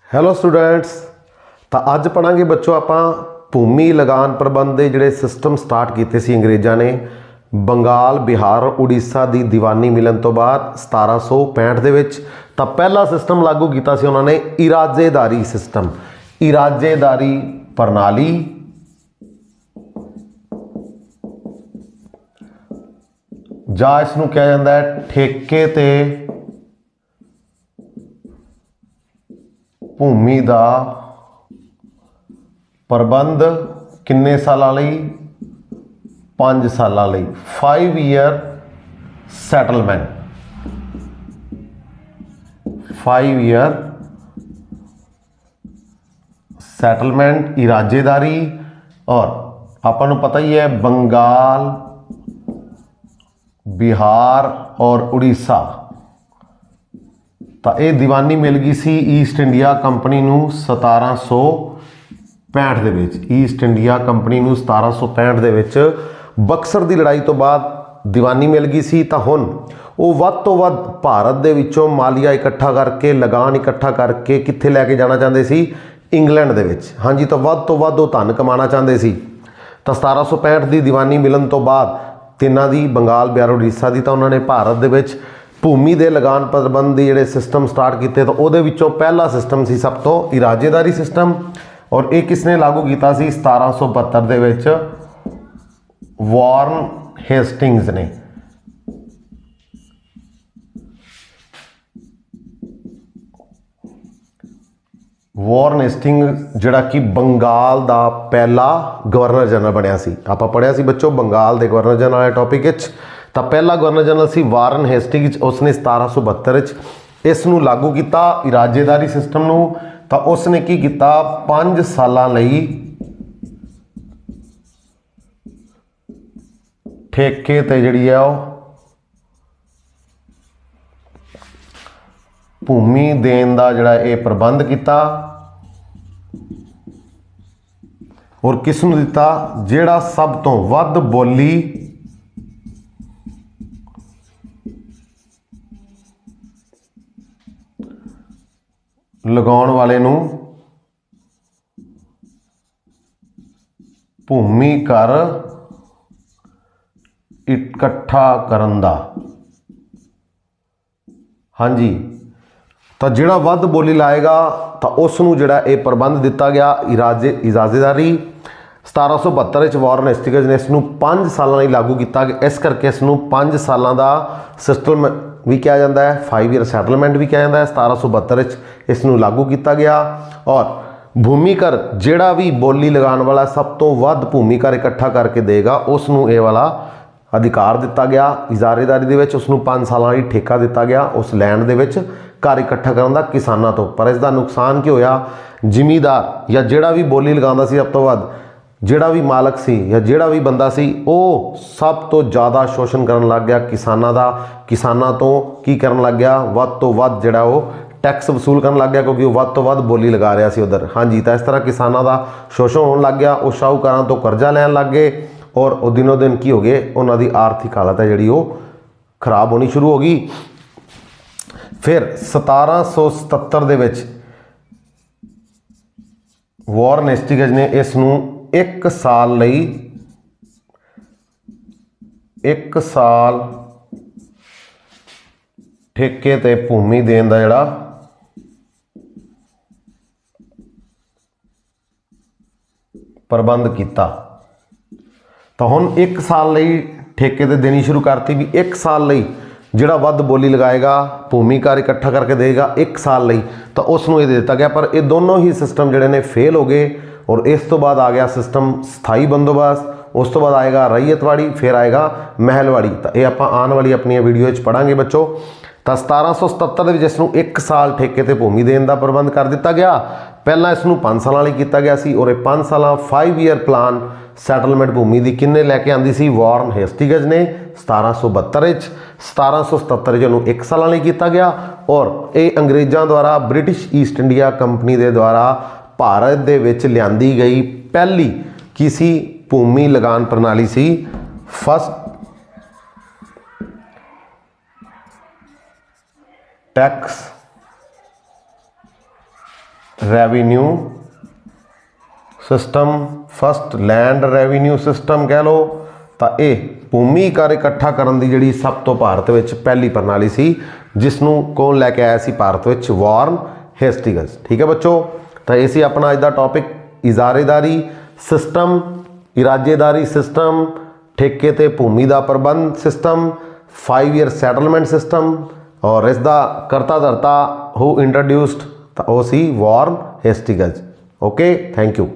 Hello students. ਤਾਂ ਅੱਜ ਪੜਾਂਗੇ ਬੱਚੋ ਆਪਾਂ ਭੂਮੀ ਲਗਾਨ ਪ੍ਰਬੰਧ ਦੇ ਜਿਹੜੇ ਸਿਸਟਮ ਸਟਾਰਟ ਕੀਤੇ ਸੀ ਅੰਗਰੇਜ਼ਾਂ ਨੇ ਬੰਗਾਲ, ਬਿਹਾਰ, ਉੜੀਸਾ ਦੀ ਦੀਵਾਨੀ ਮਿਲਣ ਤੋਂ ਬਾਅਦ 1765 ਦੇ ਵਿੱਚ। ਤਾਂ ਪਹਿਲਾ ਸਿਸਟਮ ਲਾਗੂ ਕੀਤਾ ਸੀ ਉਹਨਾਂ ਨੇ ਇਰਾਜੇਦਾਰੀ ਸਿਸਟਮ, ਇਰਾਜੇਦਾਰੀ ਪ੍ਰਣਾਲੀ। ਜਾਂ ਇਸ ਨੂੰ ਕਿਹਾ ਜਾਂਦਾ ਹੈ ਠੇਕੇ ਤੇ ਭੂਮੀ ਦਾ ਪ੍ਰਬੰਧ। ਕਿੰਨੇ ਸਾਲਾਂ ਲਈ? 5 ਸਾਲਾਂ ਲਈ। 5 ਈਅਰ ਸੈਟਲਮੈਂਟ, 5 ਈਅਰ ਸੈਟਲਮੈਂਟ, ਇਰਾਜੇਦਾਰੀ। ਔਰ ਆਪਾਂ ਨੂੰ ਪਤਾ ਹੀ ਹੈ ਬੰਗਾਲ, ਬਿਹਾਰ ਔਰ ਉੜੀਸਾ। ਤਾਂ ਇਹ ਦੀਵਾਨੀ ਮਿਲ ਗਈ ਸੀ ਈਸਟ ਇੰਡੀਆ ਕੰਪਨੀ ਨੂੰ 1765 ਦੇ ਵਿੱਚ। ਈਸਟ ਇੰਡੀਆ ਕੰਪਨੀ ਨੂੰ 1765 ਦੇ ਵਿੱਚ ਬਕਸਰ ਦੀ ਲੜਾਈ ਤੋਂ ਬਾਅਦ ਦੀਵਾਨੀ ਮਿਲ ਗਈ ਸੀ। ਤਾਂ ਹੁਣ ਉਹ ਵੱਧ ਤੋਂ ਵੱਧ ਭਾਰਤ ਦੇ ਵਿੱਚੋਂ ਮਾਲੀਆ ਇਕੱਠਾ ਕਰਕੇ, ਲਗਾਨ ਇਕੱਠਾ ਕਰਕੇ ਕਿੱਥੇ ਲੈ ਕੇ ਜਾਣਾ ਚਾਹੁੰਦੇ ਸੀ? ਇੰਗਲੈਂਡ ਦੇ ਵਿੱਚ। ਹਾਂਜੀ, ਤਾਂ ਵੱਧ ਤੋਂ ਵੱਧ ਉਹ ਧਨ ਕਮਾਉਣਾ ਚਾਹੁੰਦੇ ਸੀ। ਤਾਂ 1765 ਦੀ ਦੀਵਾਨੀ ਮਿਲਣ ਤੋਂ ਬਾਅਦ ਤਿੰਨਾਂ ਦੀ, ਬੰਗਾਲ, ਬਿਹਾਰ, ਉੜੀਸਾ ਦੀ, ਤਾਂ ਉਹਨਾਂ ਨੇ ਭਾਰਤ ਦੇ ਵਿੱਚ ਭੂਮੀ ਦੇ ਲਗਾਨ ਪ੍ਰਬੰਧ ਦੇ ਜਿਹੜੇ ਸਿਸਟਮ ਸਟਾਰਟ ਕੀਤੇ। ਤਾਂ ਉਹਦੇ ਵਿੱਚੋਂ ਪਹਿਲਾ ਸਿਸਟਮ ਸੀ ਸਭ ਤੋਂ ਇਰਾਜੇਦਾਰੀ ਸਿਸਟਮ। ਔਰ ਇਹ ਕਿਸ ਨੇ ਲਾਗੂ ਕੀਤਾ ਸੀ? 1772 ਦੇ ਵਿੱਚ ਵਾਰਨ ਹੇਸਟਿੰਗਸ ਨੇ। ਵਾਰਨ ਹੇਸਟਿੰਗਸ ਜਿਹੜਾ ਕਿ ਬੰਗਾਲ ਦਾ ਪਹਿਲਾ ਗਵਰਨਰ ਜਨਰਲ ਬਣਿਆ ਸੀ। ਆਪਾਂ ਪੜ੍ਹਿਆ ਸੀ ਬੱਚੋ ਬੰਗਾਲ ਦੇ ਗਵਰਨਰ ਜਨਰਲ ਵਾਲੇ ਟੌਪਿਕ ਵਿੱਚ। ਤਾਂ ਪਹਿਲਾ ਗਵਰਨਰ ਜਨਰਲ ਸੀ ਵਾਰਨ ਹੇਸਟਿੰਗਸ। ਉਸਨੇ 1772 ਵਿੱਚ ਇਸ ਨੂੰ ਲਾਗੂ ਕੀਤਾ, ਇਰਾਜੇਦਾਰੀ ਸਿਸਟਮ ਨੂੰ। ਤਾਂ ਉਸਨੇ ਕੀ ਕੀਤਾ? 5 ਸਾਲਾਂ ਲਈ ਠੇਕੇ ਤੇ ਜਿਹੜੀ ਹੈ ਉਹ ਭੂਮੀ ਦੇਣ ਦਾ ਜਿਹੜਾ ਇਹ ਪ੍ਰਬੰਧ ਕੀਤਾ। ਔਰ ਕਿਸ ਨੂੰ ਦਿੱਤਾ? ਜਿਹੜਾ ਸਭ ਤੋਂ ਵੱਧ ਬੋਲੀ ਲਗਾਉਣ ਵਾਲੇ ਨੂੰ ਭੂਮੀ ਕਰ ਇਕੱਠਾ ਕਰਨ ਦਾ। ਹਾਂਜੀ, ਤਾਂ ਜਿਹੜਾ ਵੱਧ ਬੋਲੀ ਲਾਏਗਾ ਤਾਂ ਉਸ ਨੂੰ ਜਿਹੜਾ ਇਹ ਪ੍ਰਬੰਧ ਦਿੱਤਾ ਗਿਆ ਇਜਾਜ਼ੇਦਾਰੀ। 1772 ਵਿੱਚ ਵਾਰਨ ਹੇਸਟਿੰਗਸ ਨੇ ਇਸ ਨੂੰ 5 ਸਾਲਾਂ ਲਈ ਲਾਗੂ ਕੀਤਾ। ਇਸ ਕਰਕੇ ਇਸ ਨੂੰ 5 ਸਾਲਾਂ ਦਾ ਸਿਸਟਮ ਵੀ ਕਿਹਾ ਜਾਂਦਾ ਹੈ, 5 ਈਅਰ ਸੈਟਲਮੈਂਟ ਵੀ ਕਿਹਾ ਜਾਂਦਾ ਹੈ। 1772 ਵਿੱਚ ਇਸ ਨੂੰ ਲਾਗੂ ਕੀਤਾ ਗਿਆ। ਔਰ ਭੂਮੀ ਕਰ, ਜਿਹੜਾ ਵੀ ਬੋਲੀ ਲਗਾਉਣ ਵਾਲਾ ਸਭ ਤੋਂ ਵੱਧ ਭੂਮੀ ਕਰ ਇਕੱਠਾ ਕਰਕੇ ਦੇਗਾ, ਉਸ ਨੂੰ ਇਹ ਵਾਲਾ ਅਧਿਕਾਰ ਦਿੱਤਾ ਗਿਆ। ਇਜਾਜ਼ੇਦਾਰੀ ਦੇ ਵਿੱਚ ਉਸ ਨੂੰ 5 ਸਾਲਾਂ ਲਈ ਠੇਕਾ ਦਿੱਤਾ ਗਿਆ ਉਸ ਲੈਂਡ ਦੇ ਵਿੱਚ ਘਰ ਇਕੱਠਾ ਕਰਨ ਦਾ ਕਿਸਾਨਾਂ ਤੋਂ। ਪਰ ਇਸ ਦਾ ਨੁਕਸਾਨ ਕੀ ਹੋਇਆ? ਜ਼ਿਮੀਂਦਾਰ ਜਾਂ ਜਿਹੜਾ ਵੀ ਬੋਲੀ ਲਗਾਉਂਦਾ ਸੀ ਸਭ ਤੋਂ ਵੱਧ, ਜਿਹੜਾ ਵੀ ਮਾਲਕ ਸੀ ਜਾਂ ਜਿਹੜਾ ਵੀ ਬੰਦਾ ਸੀ, ਉਹ ਸਭ ਤੋਂ ਜ਼ਿਆਦਾ ਸ਼ੋਸ਼ਣ ਕਰਨ ਲੱਗ ਗਿਆ ਕਿਸਾਨਾਂ ਦਾ। ਕਿਸਾਨਾਂ ਤੋਂ ਕੀ ਕਰਨ ਲੱਗ ਗਿਆ? ਵੱਧ ਤੋਂ ਵੱਧ ਜਿਹੜਾ ਉਹ ਟੈਕਸ ਵਸੂਲ ਕਰਨ ਲੱਗ ਗਿਆ, ਕਿਉਂਕਿ ਉਹ ਵੱਧ ਤੋਂ ਵੱਧ ਬੋਲੀ ਲਗਾ ਰਿਹਾ ਸੀ ਉੱਧਰ। ਹਾਂਜੀ, ਤਾਂ ਇਸ ਤਰ੍ਹਾਂ ਕਿਸਾਨਾਂ ਦਾ ਸ਼ੋਸ਼ਣ ਹੋਣ ਲੱਗ ਗਿਆ। ਉਹ ਸ਼ਾਹੂਕਾਰਾਂ ਤੋਂ ਕਰਜ਼ਾ ਲੈਣ ਲੱਗ ਗਏ ਔਰ ਉਹ ਦਿਨੋ ਦਿਨ ਕੀ ਹੋ ਗਏ? ਉਹਨਾਂ ਦੀ ਆਰਥਿਕ ਹਾਲਤ ਹੈ ਜਿਹੜੀ ਉਹ ਖਰਾਬ ਹੋਣੀ ਸ਼ੁਰੂ ਹੋ ਗਈ। ਫਿਰ 1777 ਦੇ ਵਿੱਚ ਵਾਰਨ ਹੇਸਟਿੰਗਸ ਨੇ ਇਸ ਨੂੰ 1 ਸਾਲ ਲਈ 1 ਸਾਲ ਠੇਕੇ ਤੇ ਭੂਮੀ ਦੇਣ ਦਾ ਜਿਹੜਾ ਪ੍ਰਬੰਧ ਕੀਤਾ। ਤਾਂ ਹੁਣ 1 ਸਾਲ ਲਈ ਠੇਕੇ ਤੇ ਦੇਣੀ ਸ਼ੁਰੂ ਕਰਤੀ ਵੀ 1 ਸਾਲ ਲਈ ਜਿਹੜਾ ਵੱਧ ਬੋਲੀ ਲਗਾਏਗਾ, ਭੂਮੀ ਕਰ ਇਕੱਠਾ ਕਰਕੇ ਦੇਗਾ 1 ਸਾਲ ਲਈ, ਤਾਂ ਉਸ ਨੂੰ ਇਹ ਦੇ ਦਿੱਤਾ ਗਿਆ। ਪਰ ਇਹ ਦੋਨੋਂ ਹੀ ਸਿਸਟਮ ਜਿਹੜੇ ਨੇ ਫੇਲ ਹੋ ਗਏ। ਔਰ ਇਸ ਤੋਂ ਬਾਅਦ ਆ ਗਿਆ ਸਿਸਟਮ ਸਥਾਈ ਬੰਦੋਬਸਤ। ਉਸ ਤੋਂ ਬਾਅਦ ਆਏਗਾ ਰਈਅਤਵਾੜੀ, ਫਿਰ ਆਏਗਾ ਮਹਿਲਵਾੜੀ। ਤਾਂ ਇਹ ਆਪਾਂ ਆਉਣ ਵਾਲੀ ਆਪਣੀਆਂ ਵੀਡੀਓ ਵਿੱਚ ਪੜਾਂਗੇ ਬੱਚੋ। ਤਾਂ 1777 ਦੇ ਵਿੱਚ ਇਸ ਨੂੰ 1 ਸਾਲ ਠੇਕੇ ਤੇ ਭੂਮੀ ਦੇਣ ਦਾ ਪ੍ਰਬੰਧ ਕਰ ਦਿੱਤਾ ਗਿਆ। ਪਹਿਲਾਂ ਇਸ ਨੂੰ 5 ਸਾਲਾਂ ਲਈ ਕੀਤਾ ਗਿਆ ਸੀ। ਔਰ ਇਹ 5 ਸਾਲਾਂ 5 ਈਅਰ ਪਲਾਨ ਸੈਟਲਮੈਂਟ ਭੂਮੀ ਦੀ ਕਿੰਨੇ ਲੈ ਕੇ ਆਂਦੀ ਸੀ? ਵਾਰਨ ਹੇਸਟਿੰਗਸ ਨੇ 1772 ਵਿੱਚ। 1777 ਵਿੱਚ ਉਹਨੂੰ 1 ਸਾਲਾਂ ਲਈ ਕੀਤਾ ਗਿਆ। ਔਰ ਇਹ ਅੰਗਰੇਜ਼ਾਂ ਦੁਆਰਾ, ਬ੍ਰਿਟਿਸ਼ ਈਸਟ ਇੰਡੀਆ ਕੰਪਨੀ ਦੇ ਦੁਆਰਾ ਭਾਰਤ ਦੇ ਵਿੱਚ ਲਿਆਂਦੀ ਗਈ ਪਹਿਲੀ ਕਿਸੇ ਭੂਮੀ ਲਗਾਨ ਪ੍ਰਣਾਲੀ ਸੀ। First tax revenue system, first land revenue system कह लो। तो यह भूमि कर इकट्ठा करने की जी सब तो भारत में पहली प्रणाली सी, जिसनों कौन लैके आया सी भारत में, वॉरेन हेस्टिंग्स। ठीक है बच्चों, तो ये सी अपना अज का टॉपिक इजारेदारी सिस्टम, इराजेदारी सिस्टम, ठेके ते भूमि का प्रबंध सिस्टम, 5 ईयर सैटलमेंट सिस्टम, और इसका करता धरता हु इंट्रोड्यूस्ड तो वह सी Warren Hastings. Okay, thank you.